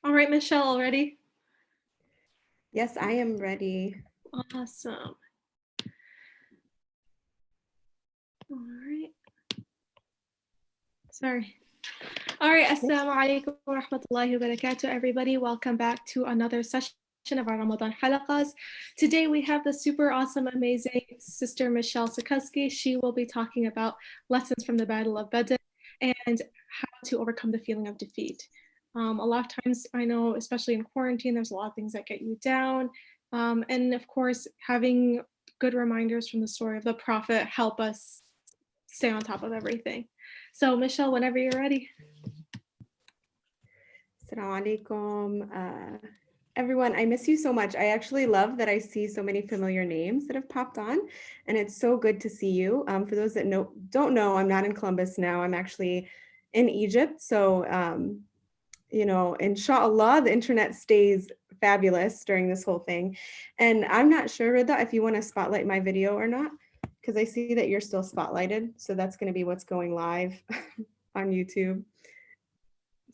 All right, Michelle, all ready? Yes, I am ready. Awesome. All right. Sorry. All right. Assalamu alaikum wa rahmatullahi wa barakatuh, everybody. Welcome back to another session of our Ramadan halaqas. Today we have the super awesome, amazing Sister Michelle Sikorsky. She will be talking about lessons from the Battle of Badr and how to overcome the feeling of defeat. A lot of times, I know, especially in quarantine, there's a lot of things that get you down. And of course, having good reminders from the story of the Prophet help us stay on top of everything. So, Michelle, whenever you're ready. Assalamu alaikum. Everyone, I miss you so much. I actually love that I see so many familiar names that have popped on, and it's so good to see you. For those that don't know, I'm not in Columbus now. I'm actually in Egypt. So, inshallah, the internet stays fabulous during this whole thing. And I'm not sure, Rida, if you want to spotlight my video or not, because I see that you're still spotlighted. So that's going to be what's going live on YouTube.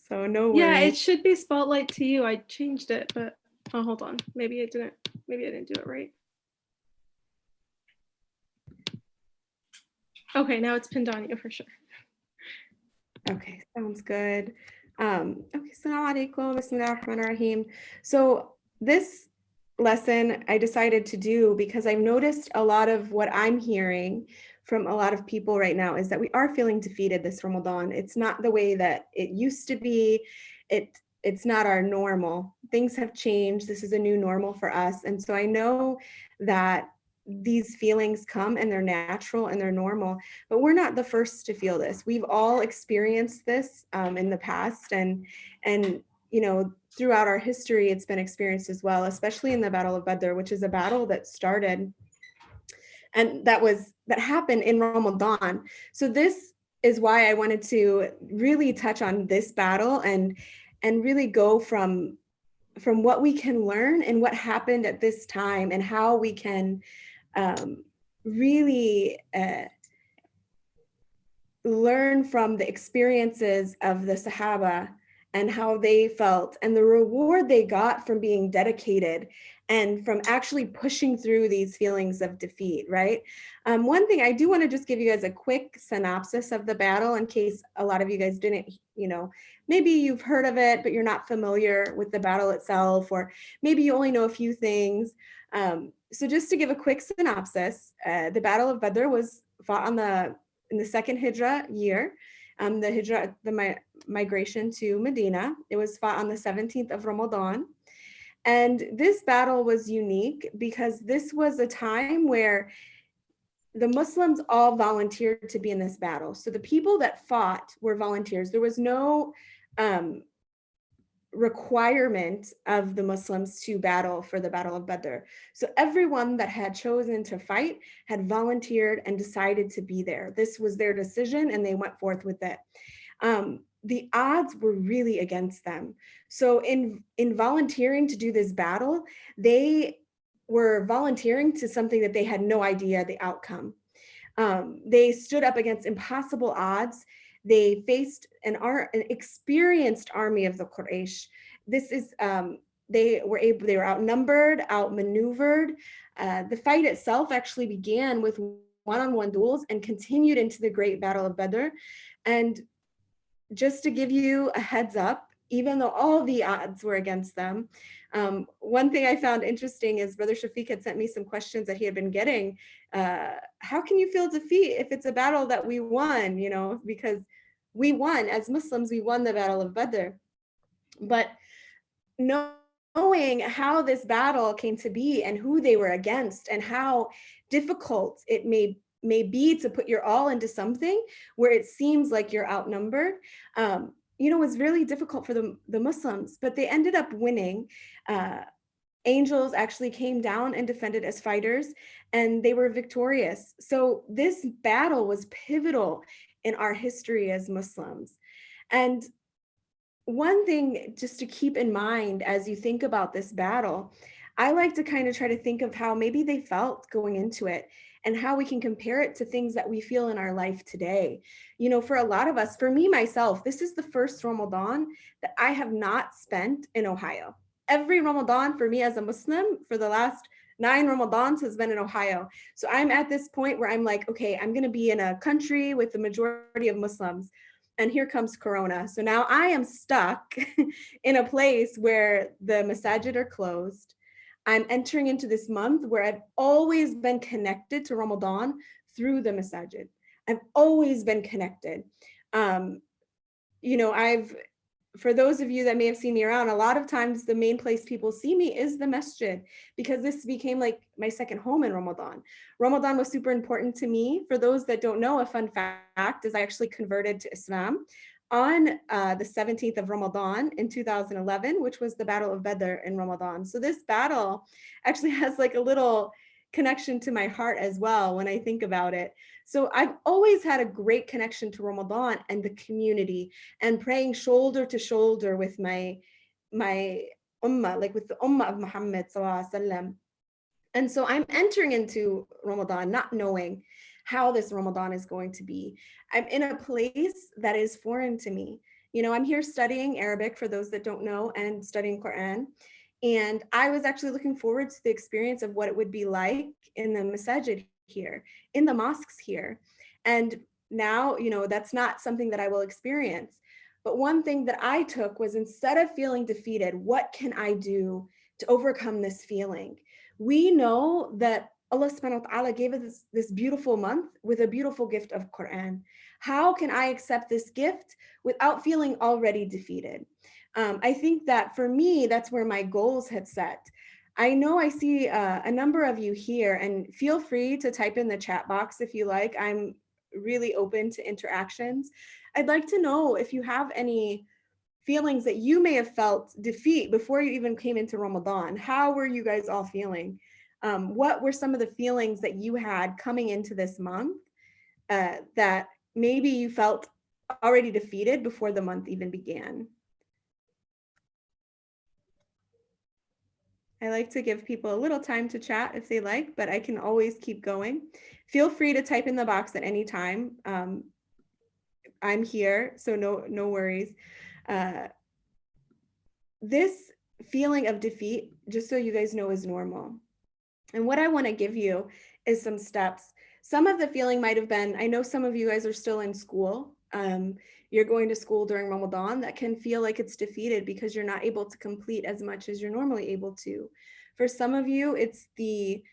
So no Yeah, it worries. should be spotlight to you. I changed it, but oh, hold on. Maybe I didn't do it right. Okay, now it's pinned on you for sure. Okay, sounds good. Okay, Assalamu alaikum, Bismillah ar-Rahman ar-Rahim. So this lesson I decided to do because I've noticed a lot of what I'm hearing from a lot of people right now is that we are feeling defeated this Ramadan. It's not the way that it used to be. It's not our normal. Things have changed. This is a new normal for us. And so I know that these feelings come and they're natural and they're normal, but we're not the first to feel this. We've all experienced this in the past, and throughout our history, it's been experienced as well, especially in the Battle of Badr, which is a battle that started and that happened in Ramadan. So this is why I wanted to really touch on this battle and really go from what we can learn and what happened at this time and how we can really learn from the experiences of the Sahaba and how they felt and the reward they got from being dedicated and from actually pushing through these feelings of defeat, right? One thing I do want to just give you guys a quick synopsis of the battle in case a lot of you guys didn't, maybe you've heard of it, but you're not familiar with the battle itself, or maybe you only know a few things. So just to give a quick synopsis, the Battle of Badr was fought in the second Hijra year, the migration to Medina. It was fought on the 17th of Ramadan. And this battle was unique because this was a time where the Muslims all volunteered to be in this battle. So the people that fought were volunteers. There was no requirement of the Muslims to battle for the Battle of Badr. So everyone that had chosen to fight had volunteered and decided to be there. This was their decision and they went forth with it. The odds were really against them. So in volunteering to do this battle, they were volunteering to something that they had no idea the outcome. They stood up against impossible odds. They faced an experienced army of the Quraysh. They were outnumbered, outmaneuvered. The fight itself actually began with one-on-one duels and continued into the Great Battle of Badr. And just to give you a heads up, even though all the odds were against them, one thing I found interesting is Brother Shafiq had sent me some questions that he had been getting. How can you feel defeat if it's a battle that we won? Because we won as Muslims, we won the Battle of Badr. But knowing how this battle came to be and who they were against and how difficult it may be to put your all into something where it seems like you're outnumbered, was really difficult for the Muslims, but they ended up winning. Angels actually came down and defended as fighters, and they were victorious. So this battle was pivotal in our history as Muslims. And one thing just to keep in mind as you think about this battle, I like to kind of try to think of how maybe they felt going into it and how we can compare it to things that we feel in our life today. You know, for a lot of us, for me myself, this is the first Ramadan that I have not spent in Ohio. Every Ramadan for me as a Muslim for the last 9 Ramadans has been in Ohio. So I'm at this point where I'm like, okay, I'm going to be in a country with the majority of Muslims. And here comes Corona. So now I am stuck in a place where the masajid are closed. I'm entering into this month where I've always been connected to Ramadan through the masajid. I've always been connected. Um, you know, for those of you that may have seen me around, a lot of times the main place people see me is the masjid, because this became like my second home in Ramadan. Ramadan was super important to me. For those that don't know, a fun fact is I actually converted to Islam on the 17th of Ramadan in 2011, which was the Battle of Badr in Ramadan. So this battle actually has like a little connection to my heart as well when I think about it. So I've always had a great connection to Ramadan and the community, and praying shoulder to shoulder with my ummah, like with the ummah of Muhammad sallallahu alaihi wasallam. And so I'm entering into Ramadan not knowing how this Ramadan is going to be. I'm in a place that is foreign to me. You know, I'm here studying Arabic for those that don't know, and studying Quran. And I was actually looking forward to the experience of what it would be like in the masajid here, in the mosques here. And now, you know, that's not something that I will experience. But one thing that I took was, instead of feeling defeated, what can I do to overcome this feeling? We know that Allah subhanahu wa ta'ala gave us this beautiful month with a beautiful gift of Quran. How can I accept this gift without feeling already defeated? I think that for me, that's where my goals had set. I know I see a number of you here, and feel free to type in the chat box if you like. I'm really open to interactions. I'd like to know if you have any feelings that you may have felt defeat before you even came into Ramadan. How were you guys all feeling? What were some of the feelings that you had coming into this month that maybe you felt already defeated before the month even began? I like to give people a little time to chat if they like, but I can always keep going. Feel free to type in the box at any time. I'm here, so no worries. This feeling of defeat, just so you guys know, is normal. And what I want to give you is some steps. Some of the feeling might have been, I know some of you guys are still in school. You're going to school during Ramadan. That can feel like it's defeated because you're not able to complete as much as you're normally able to. For some of you, it's the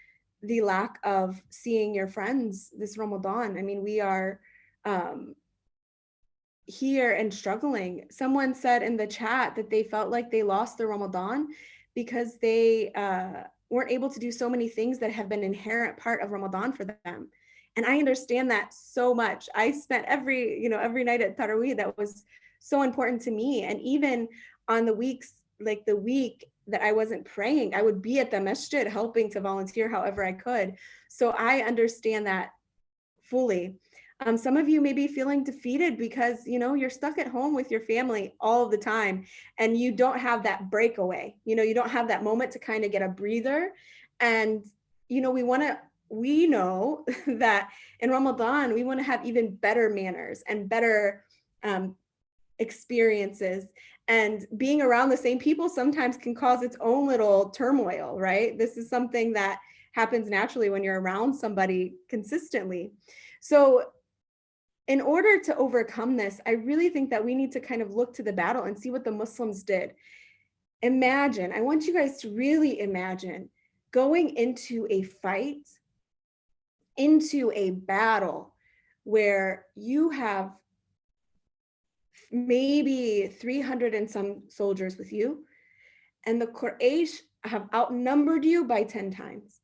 lack of seeing your friends this Ramadan. I mean, we are here and struggling. Someone said in the chat that they felt like they lost their Ramadan because they weren't able to do so many things that have been an inherent part of Ramadan for them. And I understand that so much. I spent every night at Taraweeh that was so important to me. And even on the weeks, like the week that I wasn't praying, I would be at the masjid helping to volunteer however I could. So I understand that fully. Some of you may be feeling defeated because, you know, you're stuck at home with your family all the time and you don't have that breakaway. You know, you don't have that moment to kind of get a breather. And, you know, we know that in Ramadan, we want to have even better manners and better experiences. And being around the same people sometimes can cause its own little turmoil, right? This is something that happens naturally when you're around somebody consistently. So in order to overcome this, I really think that we need to kind of look to the battle and see what the Muslims did. Imagine, I want you guys to really imagine going into a fight, into a battle where you have maybe 300 and some soldiers with you, and the Quraysh have outnumbered you by 10 times.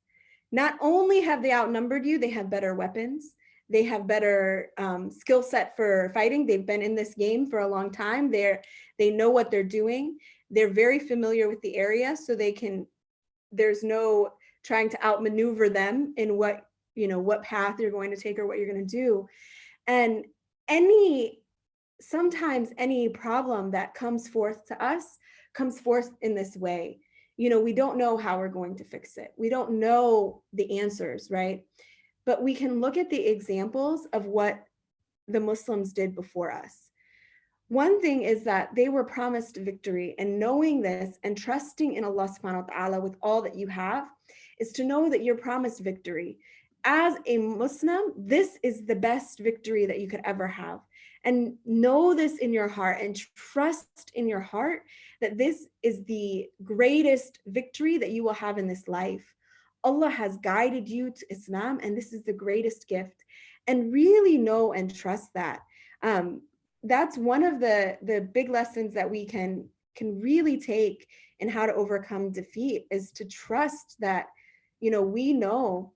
Not only have they outnumbered you, they have better weapons. They have better skill set for fighting. They've been in this game for a long time. They know what they're doing. They're very familiar with the area, so there's no trying to outmaneuver them in what path you're going to take or what you're going to do. And sometimes any problem that comes forth to us comes forth in this way. we don't know how we're going to fix it. We don't know the answers, right? But we can look at the examples of what the Muslims did before us. One thing is that they were promised victory, and knowing this and trusting in Allah subhanahu wa ta'ala with all that you have is to know that you're promised victory. As a Muslim, this is the best victory that you could ever have. And know this in your heart and trust in your heart that this is the greatest victory that you will have in this life. Allah has guided you to Islam, and this is the greatest gift. And really know and trust that. That's one of the big lessons that we can really take in how to overcome defeat, is to trust that we know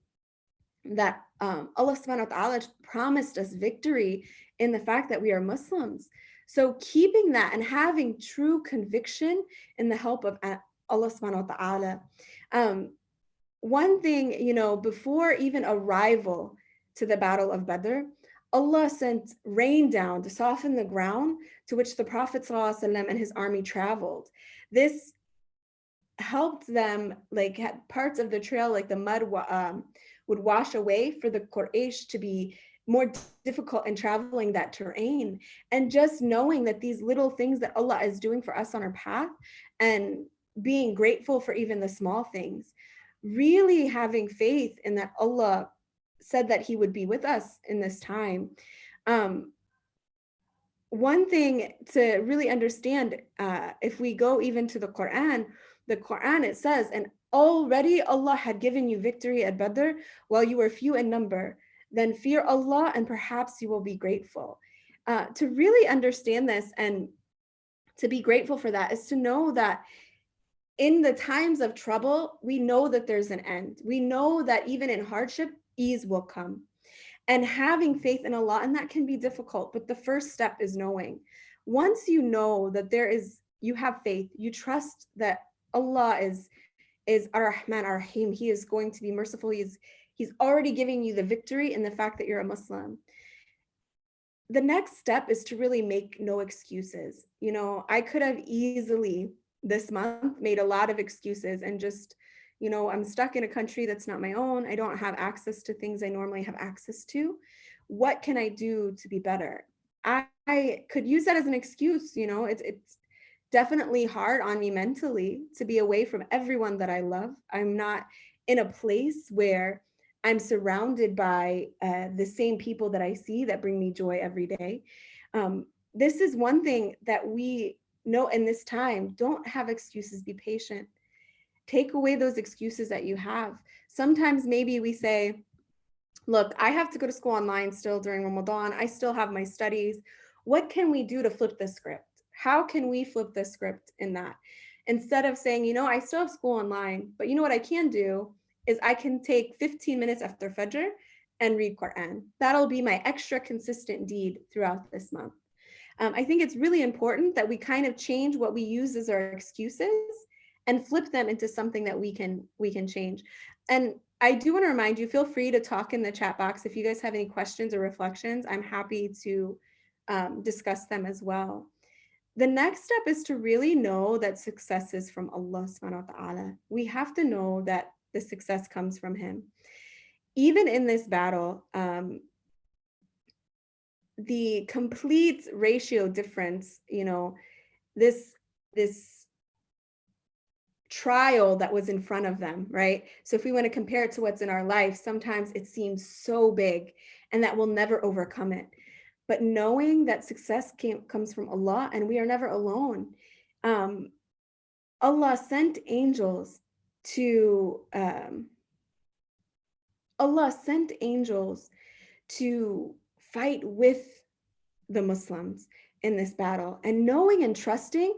that Allah subhanahu wa ta'ala promised us victory in the fact that we are Muslims. So keeping that and having true conviction in the help of Allah subhanahu wa ta'ala. One thing, before even arrival to the Battle of Badr, Allah sent rain down to soften the ground to which the Prophet ﷺ and his army traveled. This helped them, like parts of the trail, like the mud would wash away for the Quraysh to be more difficult in traveling that terrain. And just knowing that these little things that Allah is doing for us on our path, and being grateful for even the small things, really having faith in that Allah said that he would be with us in this time. One thing to really understand, if we go even to the Quran, it says, and already Allah had given you victory at Badr while you were few in number. Then fear Allah and perhaps you will be grateful. To really understand this and to be grateful for that is to know that in the times of trouble, we know that there's an end. We know that even in hardship, ease will come. And having faith in Allah, and that can be difficult, but the first step is knowing. Once you know that you have faith, you trust that Allah is Ar-Rahman Ar-Rahim. He is going to be merciful. He's already giving you the victory in the fact that you're a Muslim. The next step is to really make no excuses. I could have easily this month made a lot of excuses and just, I'm stuck in a country that's not my own. I don't have access to things I normally have access to. What can I do to be better? I could use that as an excuse. It's definitely hard on me mentally to be away from everyone that I love. I'm not in a place where I'm surrounded by the same people that I see that bring me joy every day. This is one thing that we know in this time. Don't have excuses, be patient. Take away those excuses that you have. Sometimes maybe we say, look, I have to go to school online still during Ramadan. I still have my studies. What can we do to flip the script? How can we flip the script in that? Instead of saying, I still have school online, but what I can do is I can take 15 minutes after Fajr and read Quran. That'll be my extra consistent deed throughout this month. I think it's really important that we kind of change what we use as our excuses and flip them into something that we can change. And I do want to remind you, feel free to talk in the chat box. If you guys have any questions or reflections, I'm happy to discuss them as well. The next step is to really know that success is from Allah subhanahu wa ta'ala. We have to know that the success comes from him. Even in this battle, the complete ratio difference, this trial that was in front of them, right? So if we want to compare it to what's in our life, sometimes it seems so big and that we'll never overcome it. But knowing that success comes from Allah and we are never alone. Allah sent angels to fight with the Muslims in this battle, and knowing and trusting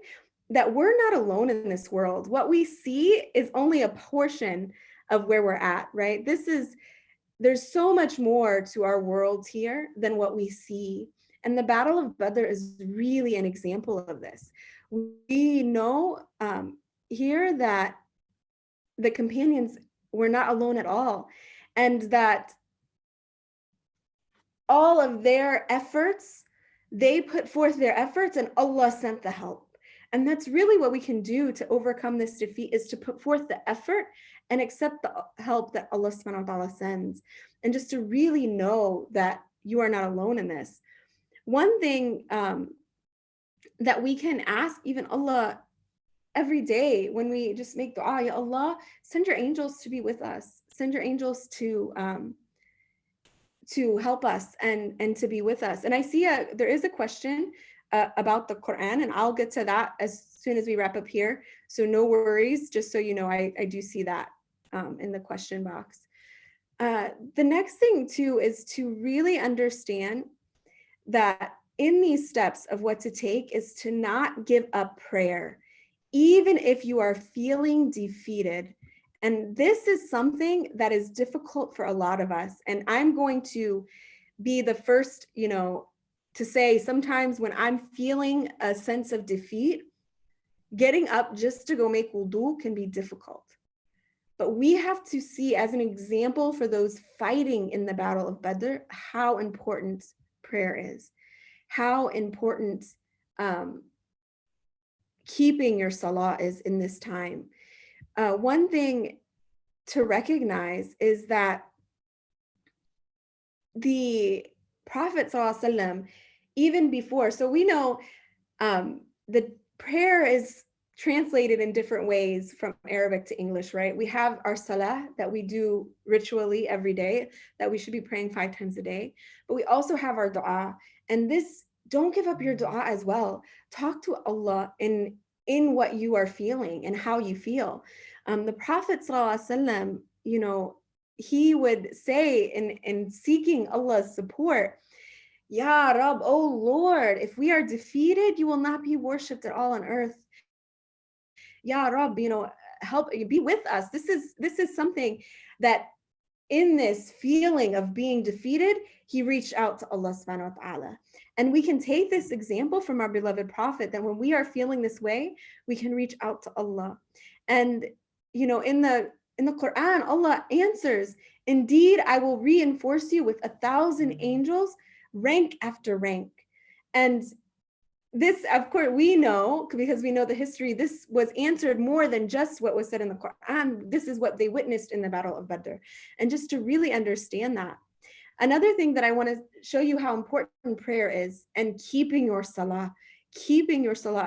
that we're not alone in this world. What we see is only a portion of where we're at, right? There's so much more to our world here than what we see. And the Battle of Badr is really an example of this. We know here that the companions were not alone at all, and that all of their efforts, they put forth their efforts and Allah sent the help. And that's really what we can do to overcome this defeat, is to put forth the effort and accept the help that Allah subhanahu wa ta'ala sends. And just to really know that you are not alone in this. One thing that we can ask even Allah every day when we just make dua, Ya Allah, send your angels to be with us. Send your angels to help us and to be with us. And I see there is a question about the Quran, and I'll get to that as soon as we wrap up here. So no worries, just so you know, I do see that in the question box. The next thing too is to really understand that in these steps of what to take is to not give up prayer, even if you are feeling defeated. And this is something that is difficult for a lot of us. And I'm going to be the first, to say sometimes when I'm feeling a sense of defeat, getting up just to go make wudu can be difficult. But we have to see as an example for those fighting in the Battle of Badr, how important prayer is, how important keeping your salah is in this time. One thing to recognize is that the Prophet ﷺ, even before, so we know the prayer is translated in different ways from Arabic to English, right? We have our salah that we do ritually every day, that we should be praying 5 times a day, but we also have our dua. And this, don't give up your dua as well. Talk to Allah in what you are feeling and how you feel. The Prophet ﷺ, he would say in seeking Allah's support, Ya Rab, oh Lord, if we are defeated, you will not be worshipped at all on earth. Ya Rab, help, be with us. This is something that in this feeling of being defeated, he reached out to Allah subhanahu wa ta'ala. And we can take this example from our beloved Prophet, that when we are feeling this way, we can reach out to Allah. And in the Quran, Allah answers, indeed, I will reinforce you with 1,000 angels, rank after rank. And this, of course, we know, because we know the history, this was answered more than just what was said in the Quran. This is what they witnessed in the Battle of Badr. And just to really understand that. Another thing that I want to show you how important prayer is, and keeping your salah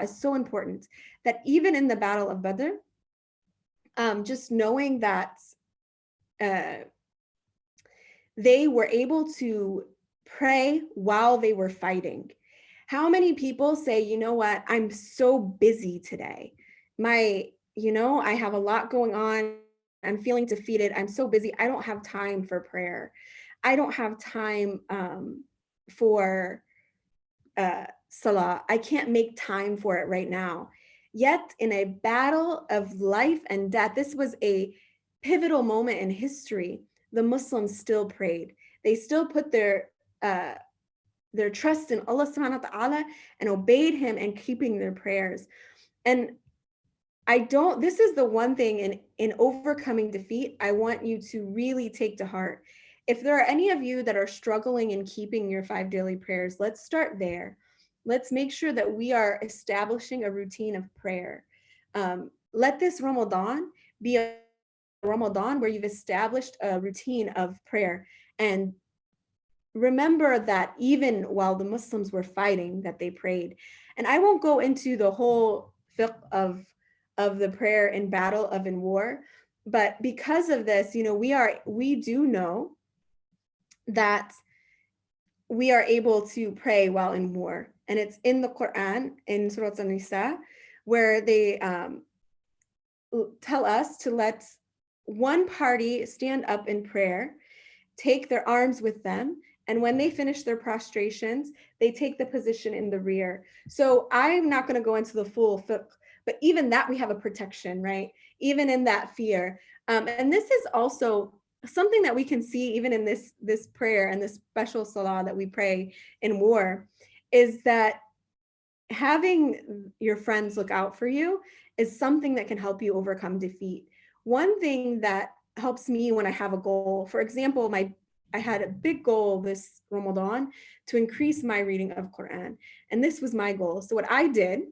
is so important, that even in the Battle of Badr, just knowing that they were able to pray while they were fighting. How many people say, you know what, I'm so busy today. I have a lot going on. I'm feeling defeated. I'm so busy. I don't have time for prayer. I don't have time for salah. I can't make time for it right now. Yet in a battle of life and death, this was a pivotal moment in history. The Muslims still prayed. They still put their trust in Allah subhanahu wa ta'ala and obeyed him and keeping their prayers. And this is the one thing in overcoming defeat, I want you to really take to heart. If there are any of you that are struggling in keeping your 5 daily prayers, let's start there. Let's make sure that we are establishing a routine of prayer. Let this Ramadan be a Ramadan where you've established a routine of prayer. And remember that even while the Muslims were fighting, that they prayed. And I won't go into the whole fiqh of the prayer in battle, of in war, but because of this, we do know that we are able to pray while in war. And it's in the Quran, in Surah An-Nisa, where they tell us to let one party stand up in prayer, take their arms with them, and when they finish their prostrations, they take the position in the rear. So I'm not going to go into the full fiqh, but even that we have a protection, right? Even in that fear. And this is also something that we can see even in this prayer and this special salah that we pray in war, is that having your friends look out for you is something that can help you overcome defeat. One thing that helps me when I have a goal, for example, I had a big goal this Ramadan to increase my reading of Quran. And this was my goal. So what I did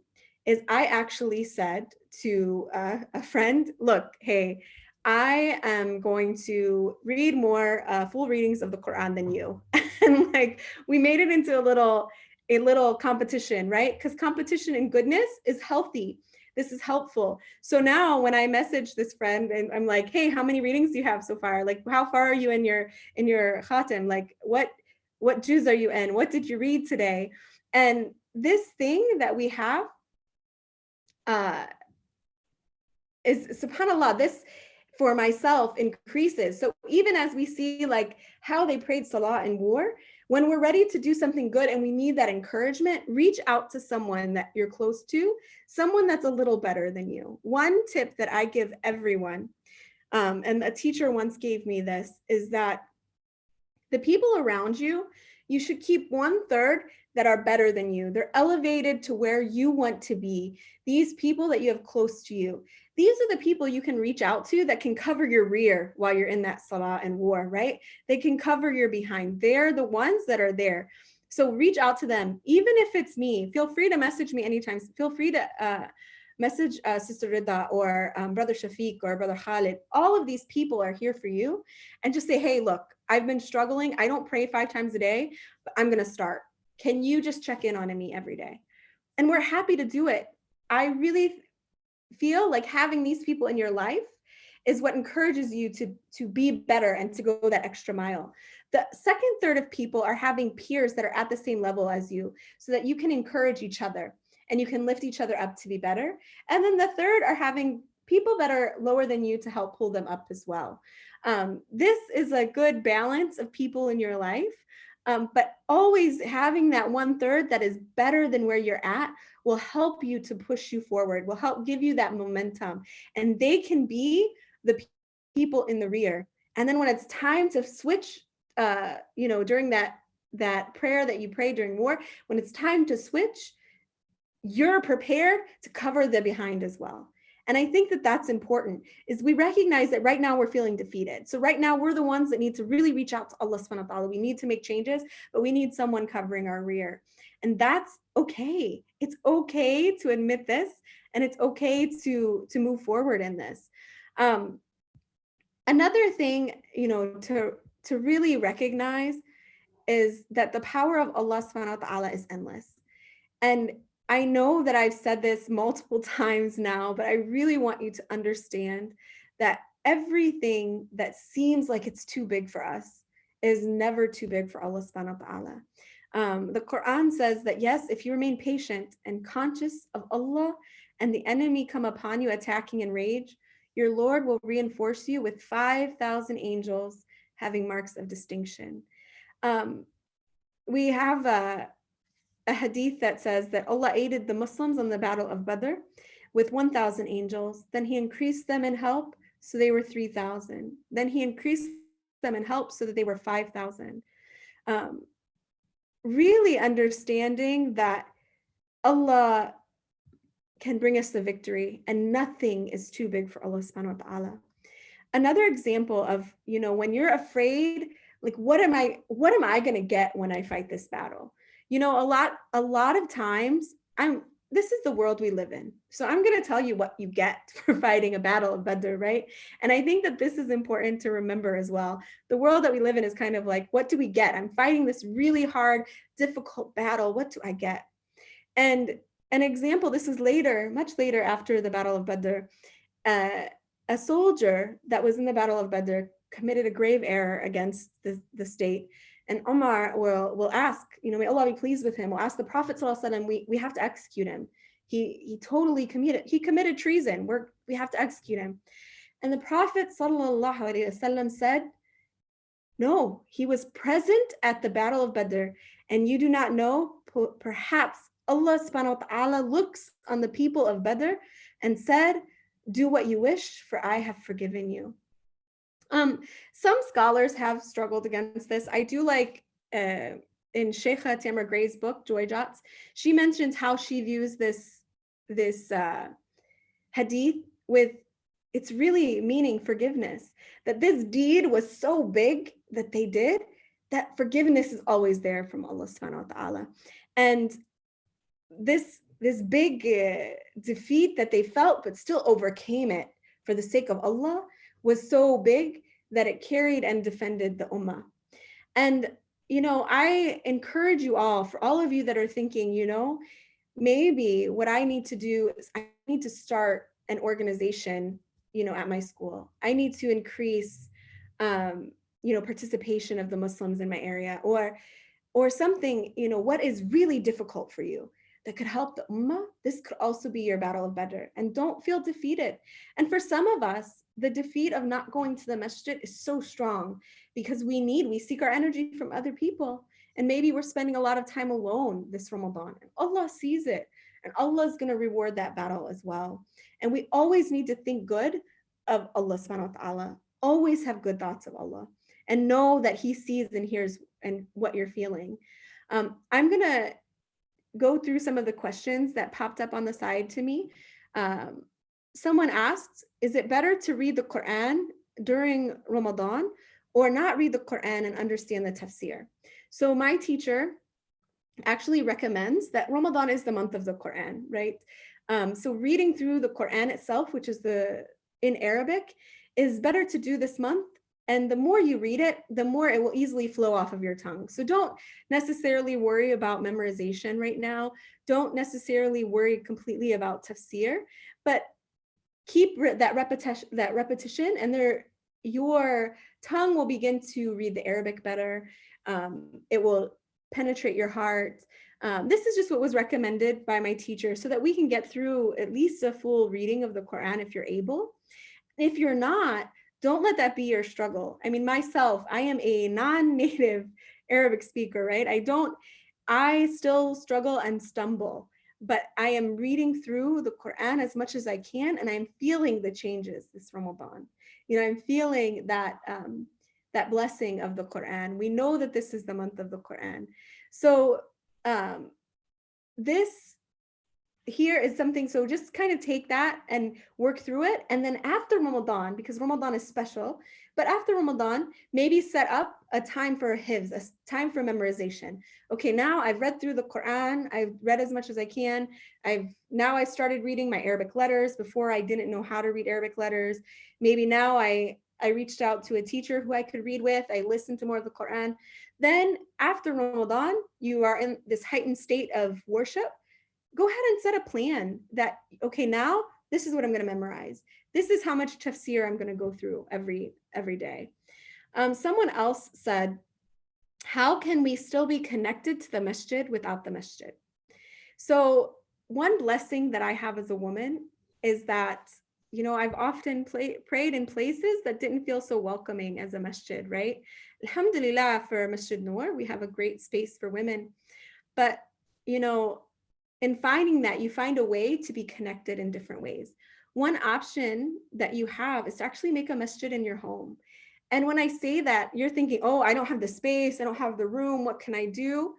is I actually said to a friend, look, hey, I am going to read more full readings of the Quran than you. And like, we made it into a little competition, right? Because competition in goodness is healthy. This is helpful. So now when I message this friend and I'm like, hey, how many readings do you have so far? Like, how far are you in your khatim? Like, what juz are you in? What did you read today? And this thing that we have is, subhanAllah, this for myself increases. So even as we see like how they prayed salah in war, when we're ready to do something good and we need that encouragement, reach out to someone that you're close to, someone that's a little better than you. One tip that I give everyone, and a teacher once gave me this, is that the people around you, you should keep 1/3 that are better than you. They're elevated to where you want to be. These people that you have close to you, these are the people you can reach out to that can cover your rear while you're in that salah and war, right? They can cover your behind. They're the ones that are there. So reach out to them. Even if it's me, feel free to message me anytime. Feel free to message Sister Rida or Brother Shafiq or Brother Khalid. All of these people are here for you. And just say, hey, look, I've been struggling. I don't pray 5 times a day, but I'm going to start. Can you just check in on me every day? And we're happy to do it. I really feel like having these people in your life is what encourages you to be better and to go that extra mile. The second third of people are having peers that are at the same level as you so that you can encourage each other and you can lift each other up to be better. And then the third are having people that are lower than you to help pull them up as well. This is a good balance of people in your life. But always having that 1/3 that is better than where you're at will help you to push you forward, will help give you that momentum. And they can be the people in the rear. And then when it's time to switch, during that prayer that you pray during war, when it's time to switch, you're prepared to cover the behind as well. And I think that that's important, is we recognize that right now we're feeling defeated. So right now we're the ones that need to really reach out to Allah subhanahu wa ta'ala. We need to make changes, but we need someone covering our rear. And that's okay. It's okay to admit this, and it's okay to move forward in this. Another thing, to really recognize is that the power of Allah subhanahu wa ta'ala is endless. And I know that I've said this multiple times now, but I really want you to understand that everything that seems like it's too big for us is never too big for Allah subhanahu wa ta'ala. The Quran says that yes, if you remain patient and conscious of Allah and the enemy come upon you attacking in rage, your Lord will reinforce you with 5,000 angels having marks of distinction. We have a hadith that says that Allah aided the Muslims on the Battle of Badr with 1,000 angels. Then he increased them in help, so they were 3,000. Then he increased them in help so that they were 5,000. Really understanding that Allah can bring us the victory and nothing is too big for Allah subhanahu wa ta'ala. Another example of, when you're afraid, like, what am I going to get when I fight this battle? A lot of times this is the world we live in. So I'm going to tell you what you get for fighting a battle of Badr, right? And I think that this is important to remember as well. The world that we live in is kind of like, what do we get? I'm fighting this really hard, difficult battle. What do I get? And an example, this is later, much later after the Battle of Badr, a soldier that was in the Battle of Badr committed a grave error against the state. And Omar will ask, may Allah be pleased with him, will ask the Prophet ﷺ, we have to execute him. He totally committed treason. We have to execute him. And the Prophet ﷺ said, no, he was present at the Battle of Badr, and you do not know, perhaps Allah subhanahu wa ta'ala looks on the people of Badr and said, do what you wish, for I have forgiven you. Some scholars have struggled against this. I do like in Sheikha Tamar Gray's book, Joy Jots, she mentions how she views this hadith with it's really meaning forgiveness, that this deed was so big that they did, that forgiveness is always there from Allah subhanahu wa ta'ala. And this this big defeat that they felt, but still overcame it for the sake of Allah, was so big that it carried and defended the ummah. And, I encourage you all, for all of you that are thinking, maybe what I need to do is I need to start an organization, at my school. I need to increase, participation of the Muslims in my area, or something, what is really difficult for you that could help the ummah. This could also be your battle of Badr, and don't feel defeated. And for some of us, the defeat of not going to the masjid is so strong because we seek our energy from other people. And maybe we're spending a lot of time alone this Ramadan, and Allah sees it, and Allah is going to reward that battle as well. And we always need to think good of Allah subhanahu wa ta'ala, always have good thoughts of Allah, and know that He sees and hears and what you're feeling. I'm going to go through some of the questions that popped up on the side to me. Someone asked, is it better to read the Quran during Ramadan or not read the Quran and understand the tafsir? So my teacher actually recommends that Ramadan is the month of the Quran, right? So reading through the Quran itself, which is in Arabic, is better to do this month. And the more you read it, the more it will easily flow off of your tongue. So don't necessarily worry about memorization right now. Don't necessarily worry completely about tafsir, but keep that repetition, and your tongue will begin to read the Arabic better. It will penetrate your heart. This is just what was recommended by my teacher so that we can get through at least a full reading of the Quran if you're able. If you're not, don't let that be your struggle. I mean, myself, I am a non-native Arabic speaker, right? I still struggle and stumble, but I am reading through the Quran as much as I can, and I'm feeling the changes this Ramadan. I'm feeling that blessing of the Quran. We know that this is the month of the Quran. So this here is something, so just kind of take that and work through it. And then after Ramadan, because Ramadan is special, but after Ramadan, maybe set up a time for hifz, a time for memorization. Okay, now I've read through the Quran, I've read as much as I can. Now I started reading my Arabic letters. Before I didn't know how to read Arabic letters. Maybe now I reached out to a teacher who I could read with. I listened to more of the Quran. Then after Ramadan, you are in this heightened state of worship. Go ahead and set a plan that, okay, now this is what I'm going to memorize. This is how much tafsir I'm going to go through every day. Someone else said, how can we still be connected to the masjid without the masjid? So one blessing that I have as a woman is that, I've often prayed in places that didn't feel so welcoming as a masjid, right? Alhamdulillah, for Masjid Noor, we have a great space for women. But, in finding that, you find a way to be connected in different ways. One option that you have is to actually make a masjid in your home. And when I say that, you're thinking, oh, I don't have the space, I don't have the room, what can I do?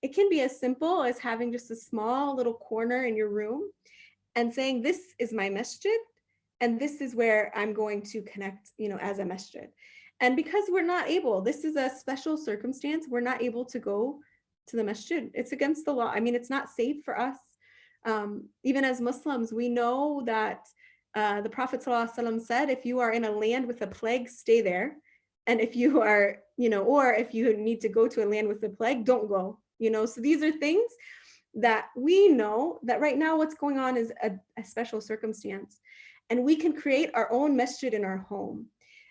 It can be as simple as having just a small little corner in your room and saying, this is my masjid, and this is where I'm going to connect, as a masjid. And because we're not able, this is a special circumstance, we're not able to go to the masjid. It's against the law. I mean, it's not safe for us. Even as Muslims, we know that the Prophet ﷺ said, if you are in a land with a plague, stay there. And if you are, or if you need to go to a land with a plague, don't go. So these are things that we know that right now what's going on is a special circumstance. And we can create our own masjid in our home.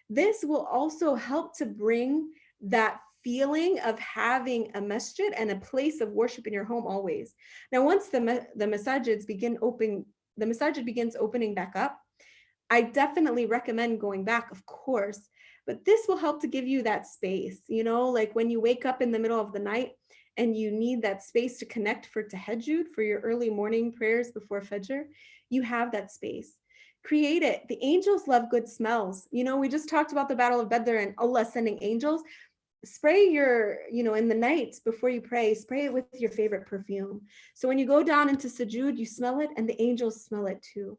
This will also help to bring that feeling of having a masjid and a place of worship in your home always. Now, once the masajid begins opening back up, I definitely recommend going back, of course, but this will help to give you that space, like when you wake up in the middle of the night and you need that space to connect for tahajjud, for your early morning prayers before Fajr, you have that space. Create it. The angels love good smells. We just talked about the Battle of Badr and Allah sending angels. Spray in the night before you pray, spray it with your favorite perfume. So when you go down into sujood, you smell it and the angels smell it too.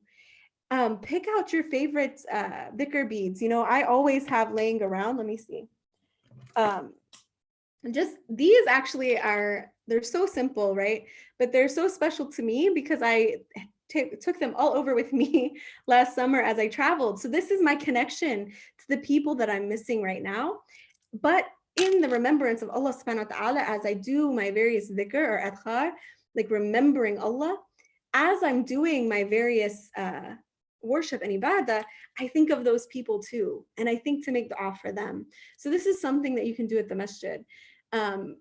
Pick out your favorite dhikr beads. I always have laying around. Let me see. And just these actually they're so simple, right? But they're so special to me because I took them all over with me last summer as I traveled. So this is my connection to the people that I'm missing right now. But in the remembrance of Allah subhanahu wa ta'ala, as I do my various dhikr or adhkar, like remembering Allah, as I'm doing my various worship and ibadah, I think of those people too. And I think to make dua for them. So this is something that you can do at the masjid. Um,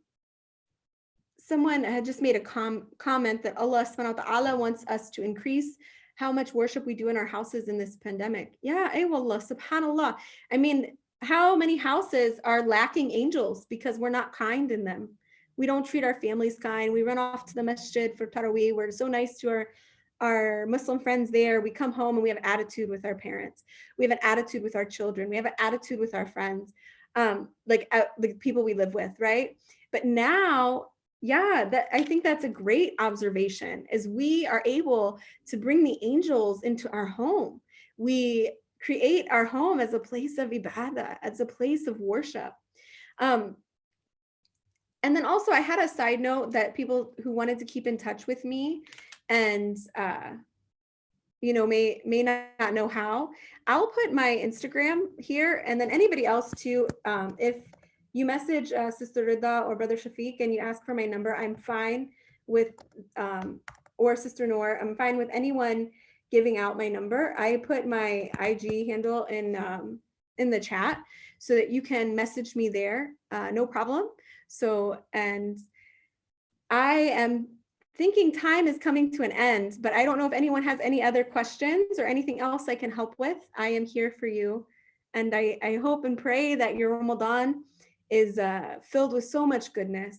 Someone had just made a comment that Allah subhanahu wa ta'ala wants us to increase how much worship we do in our houses in this pandemic. Yeah, wallah, subhanallah. I mean, how many houses are lacking angels because we're not kind in them? We don't treat our families kind. We run off to the masjid for Taraweeh. We're so nice to our Muslim friends there. We come home and we have attitude with our parents. We have an attitude with our children. We have an attitude with our friends, like the people we live with, right? But now, yeah, I think that's a great observation, is we are able to bring the angels into our home. We create our home as a place of ibadah, as a place of worship. Um, and then also I had a side note that people who wanted to keep in touch with me and may not know how. I'll put my Instagram here, and then anybody else too. If you message Sister Rida or Brother Shafiq and you ask for my number, I'm fine with, or Sister Noor, I'm fine with anyone giving out my number. I put my IG handle in the chat so that you can message me there, no problem. So, and I am thinking time is coming to an end, but I don't know if anyone has any other questions or anything else I can help with. I am here for you. And I hope and pray that your Ramadan is filled with so much goodness.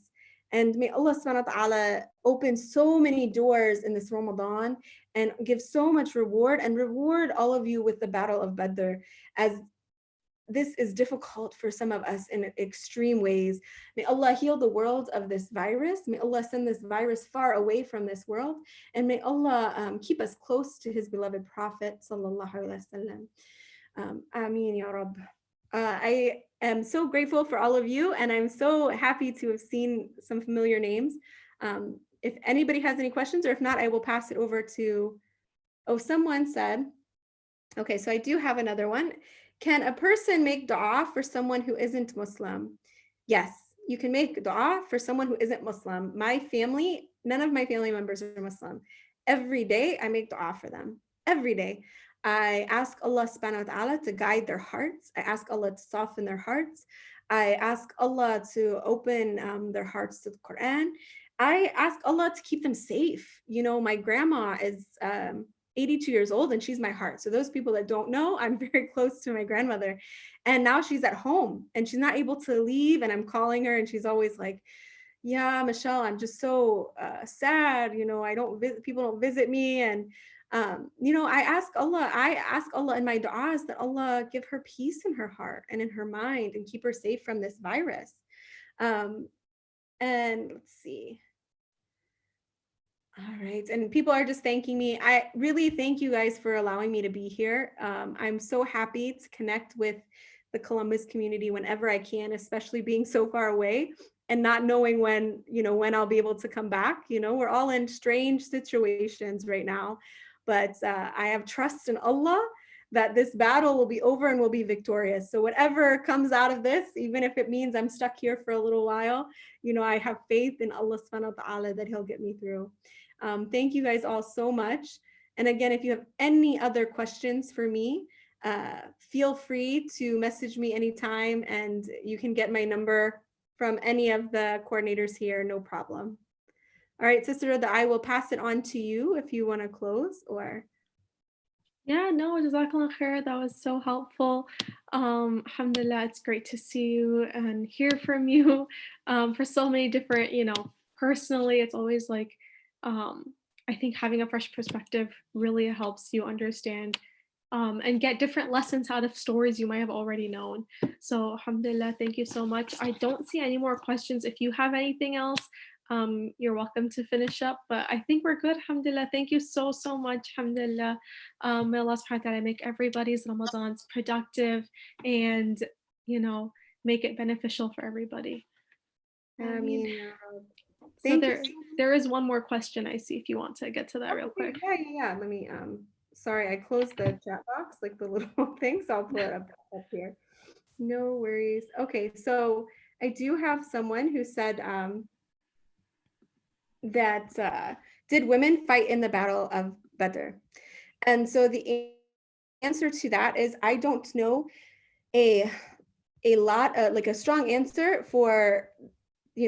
And may Allah subhanahu wa ta'ala open so many doors in this Ramadan and give so much reward, and reward all of you with the Battle of Badr, as this is difficult for some of us in extreme ways. May Allah heal the world of this virus. May Allah send this virus far away from this world. And may Allah keep us close to his beloved Prophet, sallallahu alaihi wasallam. Ameen ya Rabb. I am so grateful for all of you, and I'm so happy to have seen some familiar names. If anybody has any questions, or if not, I will pass it over to, someone said, okay, so I do have another one. Can a person make dua for someone who isn't Muslim? Yes, you can make dua for someone who isn't Muslim. My family, none of my family members are Muslim. Every day I make dua for them. Every day. I ask Allah subhanahu wa ta'ala to guide their hearts. I ask Allah to soften their hearts. I ask Allah to open their hearts to the Quran. I ask Allah to keep them safe. You know, my grandma is 82 years old and she's my heart. So those people that don't know, I'm very close to my grandmother. And now she's at home and she's not able to leave. And I'm calling her and she's always like, yeah, Michelle, I'm just so sad. You know, I don't visit, people don't visit me. And, I ask Allah in my du'as that Allah give her peace in her heart and in her mind and keep her safe from this virus. And let's see. All right. And people are just thanking me. I really thank you guys for allowing me to be here. I'm so happy to connect with the Columbus community whenever I can, especially being so far away and not knowing when I'll be able to come back. We're all in strange situations right now, but I have trust in Allah that this battle will be over and we'll be victorious. So whatever comes out of this, even if it means I'm stuck here for a little while, I have faith in Allah subhanahu wa ta'ala that he'll get me through. Thank you guys all so much. And again, if you have any other questions for me, feel free to message me anytime, and you can get my number from any of the coordinators here, no problem. All right, Sister Rida, I will pass it on to you if you want to close or. Yeah, no, Jazakallah khair. That was so helpful. Alhamdulillah, it's great to see you and hear from you for so many different, personally, it's always like, I think having a fresh perspective really helps you understand and get different lessons out of stories you might have already known. So, alhamdulillah, thank you so much. I don't see any more questions. If you have anything else, you're welcome to finish up, but I think we're good. Alhamdulillah. Thank you so, so much. Alhamdulillah. May Allah subhanahu wa ta'ala make everybody's Ramadans productive and, make it beneficial for everybody. Ameen. So Thank you. there is one more question I see if you want to get to that real Okay, quick. yeah. Let me, sorry, I closed the chat box, like the little thing, so I'll pull it up here. No worries. Okay, so I do have someone who said that did women fight in the Battle of Badr? And so the answer to that is I don't know a lot, like a strong answer for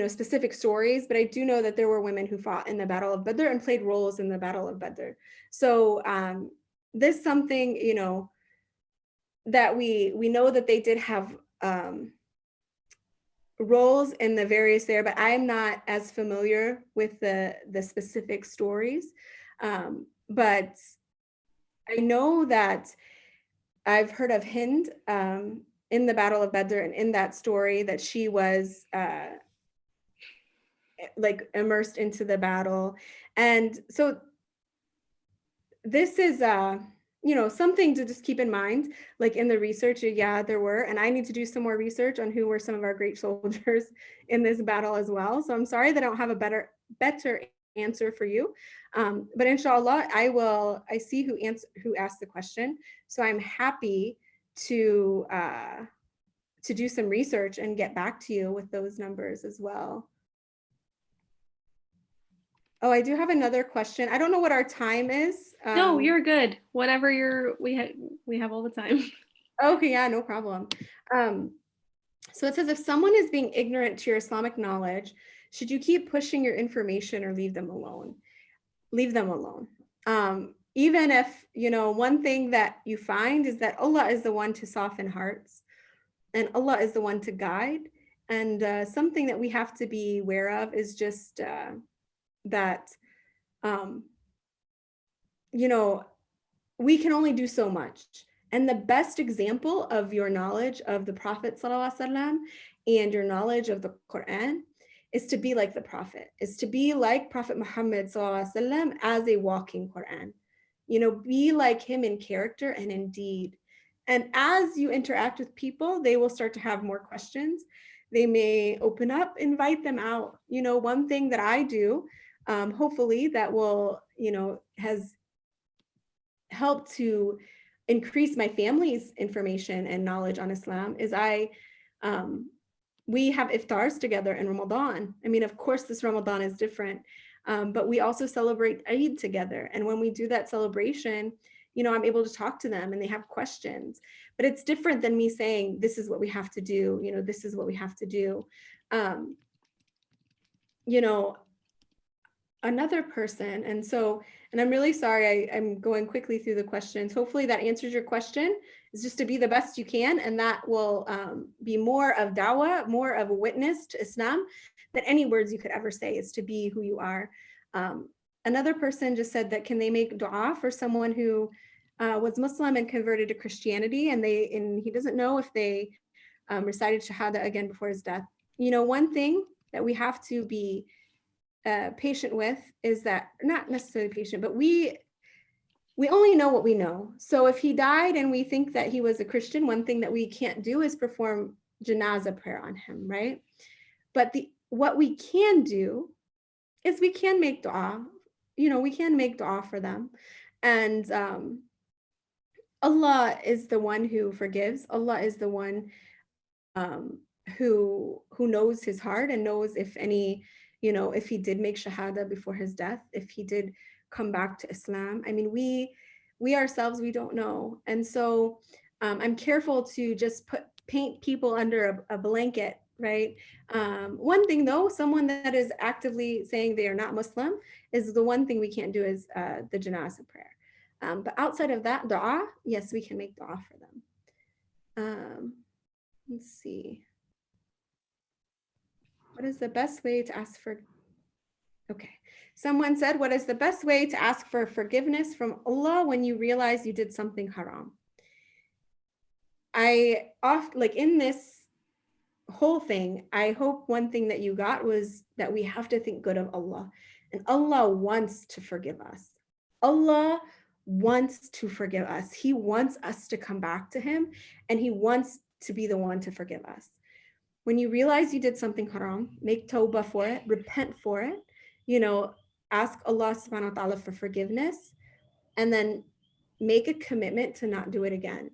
specific stories, but I do know that there were women who fought in the Battle of Badr and played roles in the Battle of Badr. So this something that we know that they did have roles in the various there, but I'm not as familiar with the specific stories. But I know that I've heard of Hind in the Battle of Badr, and in that story that she was like immersed into the battle. And so this is something to just keep in mind, like in the research. Yeah, there were, and I need to do some more research on who were some of our great soldiers in this battle as well. So I'm sorry that I don't have a better answer for you, but inshallah I see who asked the question, so I'm happy to do some research and get back to you with those numbers as well. Oh, I do have another question. I don't know what our time is. No, you're good. Whatever we have all the time. Okay, yeah, no problem. So it says, if someone is being ignorant to your Islamic knowledge, should you keep pushing your information or leave them alone? Leave them alone. Even if, one thing that you find is that Allah is the one to soften hearts and Allah is the one to guide. And something that we have to be aware of is just that, we can only do so much. And the best example of your knowledge of the Prophet ﷺ and your knowledge of the Quran is to be like the Prophet, is to be like Prophet Muhammad ﷺ as a walking Quran. Be like him in character and in deed. And as you interact with people, they will start to have more questions. They may open up, invite them out. One thing that I do, hopefully that will, has helped to increase my family's information and knowledge on Islam is we have iftars together in Ramadan. I mean, of course, this Ramadan is different, but we also celebrate Eid together. And when we do that celebration, I'm able to talk to them and they have questions. But it's different than me saying, this is what we have to do, this is what we have to do. Another person. And I'm really sorry, I'm going quickly through the questions. Hopefully that answers your question, is just to be the best you can. And that will be more of dawah, more of a witness to Islam than any words you could ever say, is to be who you are. Another person just said that, can they make dua for someone who was Muslim and converted to Christianity, and he doesn't know if they recited Shahada again before his death. One thing that we have to be patient with is that, not necessarily patient, but we only know what we know. So if he died and we think that he was a Christian, one thing that we can't do is perform janazah prayer on him, right? But what we can do is we can make dua. We can make dua for them. And Allah is the one who forgives. Allah is the one who knows his heart and knows if if he did make shahada before his death, if he did come back to Islam. I mean, we ourselves, we don't know. And so I'm careful to just paint people under a blanket, right? One thing though, someone that is actively saying they are not Muslim, is the one thing we can't do is the janazah prayer. But outside of that, dua, yes, we can make dua for them. Let's see. What is the best way to ask for? Okay. Someone said, what is the best way to ask for forgiveness from Allah when you realize you did something haram? Like in this whole thing, I hope one thing that you got was that we have to think good of Allah, and Allah wants to forgive us. Allah wants to forgive us. He wants us to come back to him, and he wants to be the one to forgive us. When you realize you did something haram, make tawbah for it, repent for it, ask Allah subhanahu wa ta'ala for forgiveness, and then make a commitment to not do it again.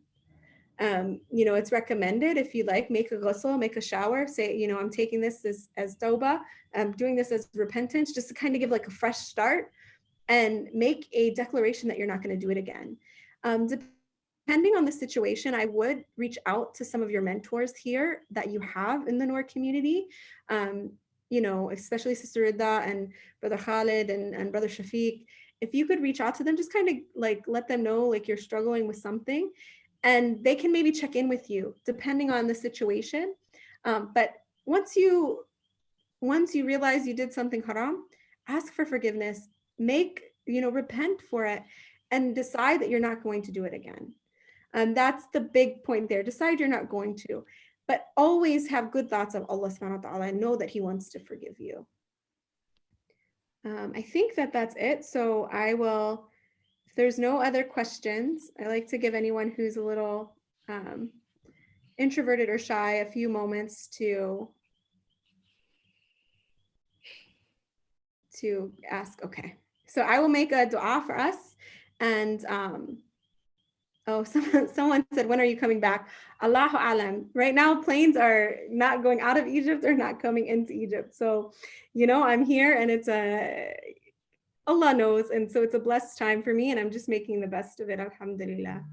It's recommended if you like, make a ghusl, make a shower, say, I'm taking this as tawbah, I'm doing this as repentance, just to kind of give like a fresh start and make a declaration that you're not going to do it again. Depending on the situation, I would reach out to some of your mentors here that you have in the Noor community, especially Sister Rida and Brother Khalid and Brother Shafiq. If you could reach out to them, just kind of like let them know like you're struggling with something, and they can maybe check in with you depending on the situation. But once you realize you did something haram, ask for forgiveness, repent for it, and decide that you're not going to do it again. That's the big point there. Decide you're not going to, but always have good thoughts of Allah subhanahu wa ta'ala and know that He wants to forgive you. I think that's it. So I will, if there's no other questions, I like to give anyone who's a little introverted or shy a few moments to ask. Okay, so I will make a dua for us, and someone said, when are you coming back? Allahu alam. Right now, planes are not going out of Egypt or not coming into Egypt. So, I'm here, and it's Allah knows, and so it's a blessed time for me, and I'm just making the best of it, alhamdulillah.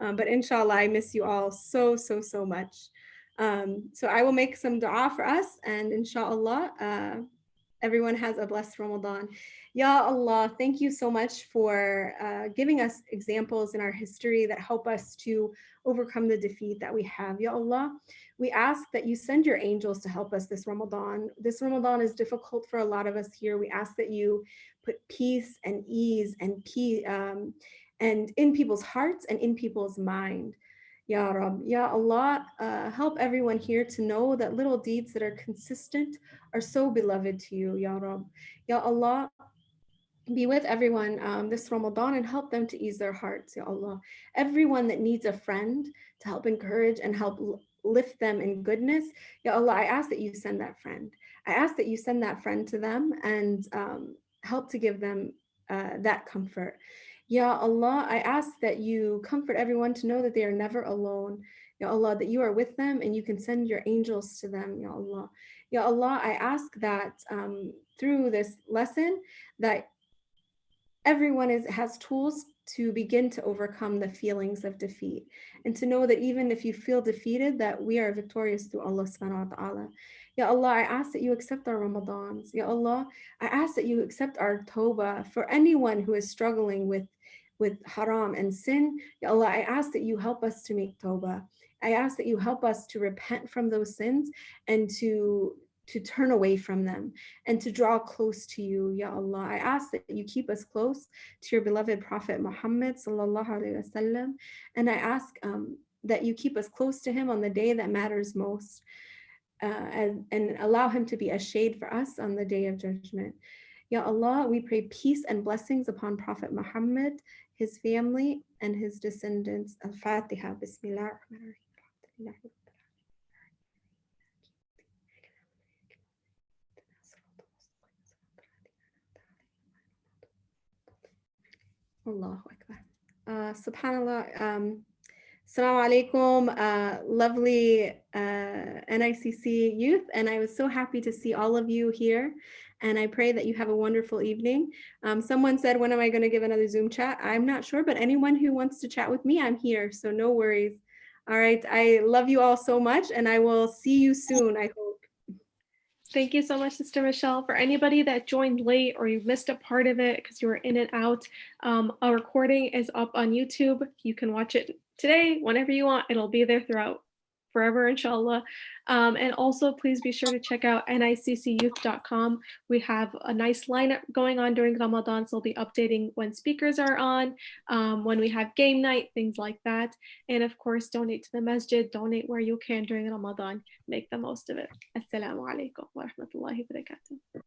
But inshallah, I miss you all so much. So I will make some dua for us, and inshallah, everyone has a blessed Ramadan. Ya Allah, thank you so much for giving us examples in our history that help us to overcome the defeat that we have. Ya Allah, we ask that you send your angels to help us this Ramadan. This Ramadan is difficult for a lot of us here. We ask that you put peace and ease and and in people's hearts and in people's mind. Ya Rab, Ya Allah, help everyone here to know that little deeds that are consistent are so beloved to you, Ya Rab. Ya Allah, be with everyone this Ramadan and help them to ease their hearts, Ya Allah. Everyone that needs a friend to help encourage and help lift them in goodness, Ya Allah, I ask that you send that friend. I ask that you send that friend to them and help to give them that comfort. Ya Allah, I ask that you comfort everyone to know that they are never alone. Ya Allah, that you are with them and you can send your angels to them, Ya Allah. Ya Allah, I ask that through this lesson that everyone has tools to begin to overcome the feelings of defeat and to know that even if you feel defeated, that we are victorious through Allah subhanahu wa ta'ala. Ya Allah, I ask that you accept our Ramadans. Ya Allah, I ask that you accept our tawbah for anyone who is struggling with haram and sin. Ya Allah, I ask that you help us to make tawbah. I ask that you help us to repent from those sins and to turn away from them and to draw close to you, Ya Allah. I ask that you keep us close to your beloved Prophet Muhammad sallallahu alaihi wasallam, and I ask that you keep us close to him on the day that matters most, and allow him to be a shade for us on the day of judgment. Ya Allah, we pray peace and blessings upon Prophet Muhammad, his family, and his descendants. Al-Fatiha. Bismillah ar-Rahman ar-Rahim. Allahu Akbar. Subhanallah. Assalamu alaikum, lovely NICC youth. And I was so happy to see all of you here. And I pray that you have a wonderful evening. Someone said, when am I going to give another Zoom chat? I'm not sure, but anyone who wants to chat with me, I'm here. So no worries. All right. I love you all so much. And I will see you soon, I hope. Thank you so much, Sister Michelle. For anybody that joined late or you missed a part of it because you were in and out, a recording is up on YouTube. You can watch it today, whenever you want. It'll be there throughout forever, inshallah. And also, please be sure to check out niccyouth.com. We have a nice lineup going on during Ramadan, so we'll be updating when speakers are on, when we have game night, things like that. And of course, donate to the masjid, donate where you can during Ramadan. Make the most of it. Assalamu alaikum wa rahmatullahi wa barakatuh.